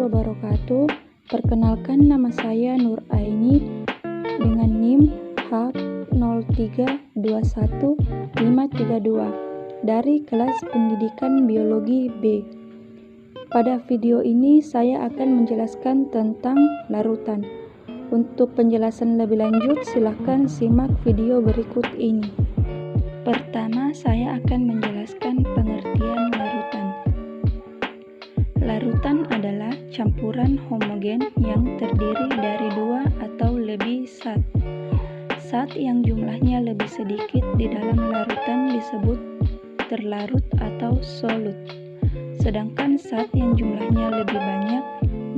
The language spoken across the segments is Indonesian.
wabarakatuh. Perkenalkan, nama saya Nur Aini dengan NIM H0321532 dari kelas pendidikan biologi B. Pada video ini saya akan menjelaskan tentang larutan. Untuk penjelasan lebih lanjut, silakan simak video berikut ini. Pertama, saya akan menjelaskan pengertian larutan. Larutan adalah campuran homogen yang terdiri dari dua atau lebih zat. Zat yang jumlahnya lebih sedikit di dalam larutan disebut terlarut atau solut. Sedangkan zat yang jumlahnya lebih banyak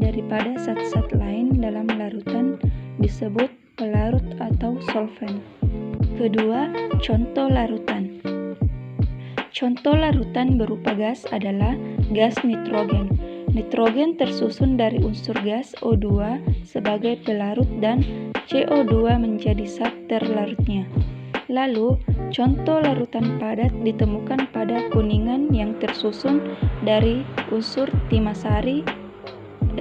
daripada zat-zat lain dalam larutan disebut pelarut atau solvent. Kedua, contoh larutan. Contoh larutan berupa gas adalah gas nitrogen. Nitrogen tersusun dari unsur gas O2 sebagai pelarut dan CO2 menjadi zat terlarutnya. Lalu, contoh larutan padat ditemukan pada kuningan yang tersusun dari unsur timasari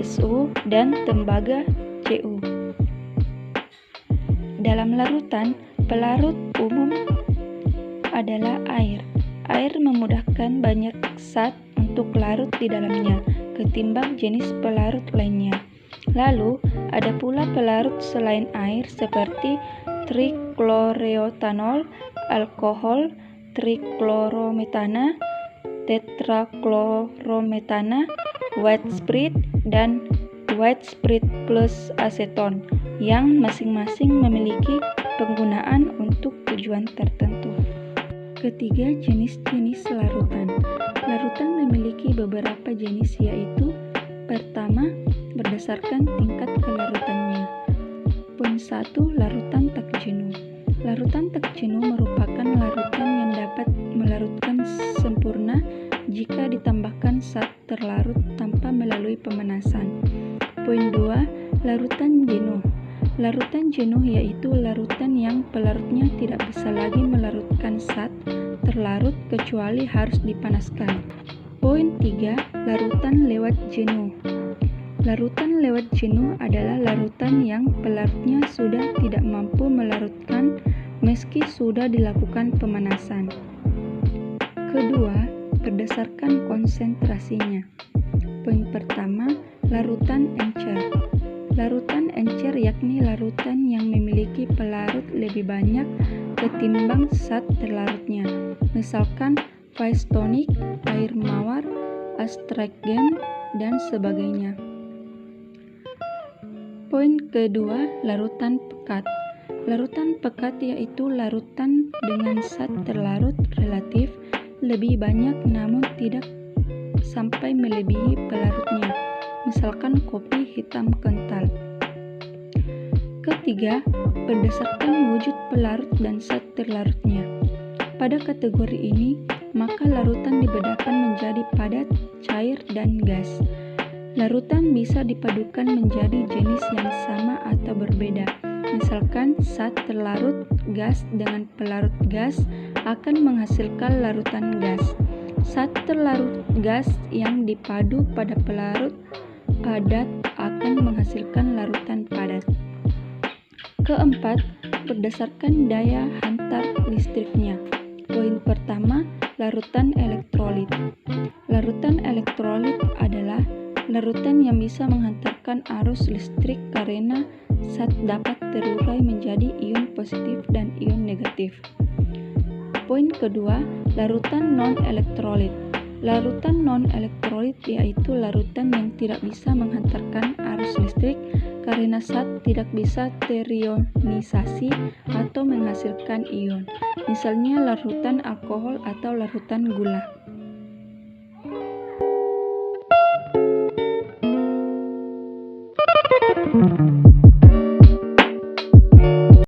Su dan tembaga Cu. Dalam larutan, pelarut umum adalah air. Air memudahkan banyak zat untuk larut di dalamnya ketimbang jenis pelarut lainnya. Lalu, ada pula pelarut selain air seperti trikloreotanol, alkohol, triklorometana, tetraklorometana, white spirit, dan white spirit plus aseton yang masing-masing memiliki penggunaan untuk tujuan tertentu. Ketiga, jenis-jenis larutan. Larutan memiliki beberapa jenis, yaitu pertama, berdasarkan tingkat kelarutannya. Poin 1, larutan tak jenuh. Larutan tak jenuh merupakan larutan yang dapat melarutkan sempurna jika ditambahkan zat terlarut tanpa melalui pemanasan. Poin 2, larutan jenuh. Larutan jenuh yaitu larutan yang pelarutnya tidak bisa lagi melarutkan zat terlarut kecuali harus dipanaskan. Poin 3, larutan lewat jenuh. Larutan lewat jenuh adalah larutan yang pelarutnya sudah tidak mampu melarutkan meski sudah dilakukan pemanasan. Kedua, berdasarkan konsentrasinya. Poin pertama, larutan encer. Larutan encer yakni larutan yang memiliki pelarut lebih banyak ketimbang zat terlarutnya. Misalkan faiz tonik, air mawar, astragen, dan sebagainya. Poin kedua, larutan pekat. Larutan pekat yaitu larutan dengan zat terlarut relatif lebih banyak namun tidak sampai melebihi pelarutnya. Misalkan kopi hitam kental. Ketiga, berdasarkan wujud pelarut dan zat terlarutnya. Pada kategori ini, maka larutan dibedakan menjadi padat, cair, dan gas. Larutan bisa dipadukan menjadi jenis yang sama atau berbeda. Misalkan zat terlarut gas dengan pelarut gas akan menghasilkan larutan gas. Zat terlarut gas yang dipadu pada pelarut padat akan menghasilkan larutan padat. Keempat, berdasarkan daya hantar listriknya. Poin pertama, larutan elektrolit. Larutan elektrolit adalah larutan yang bisa menghantarkan arus listrik karena zat dapat terurai menjadi ion positif dan ion negatif. Poin kedua, larutan non-elektrolit. Larutan non-elektrolit yaitu larutan yang tidak bisa menghantarkan arus listrik karena zat tidak bisa terionisasi atau menghasilkan ion. Misalnya larutan alkohol atau larutan gula.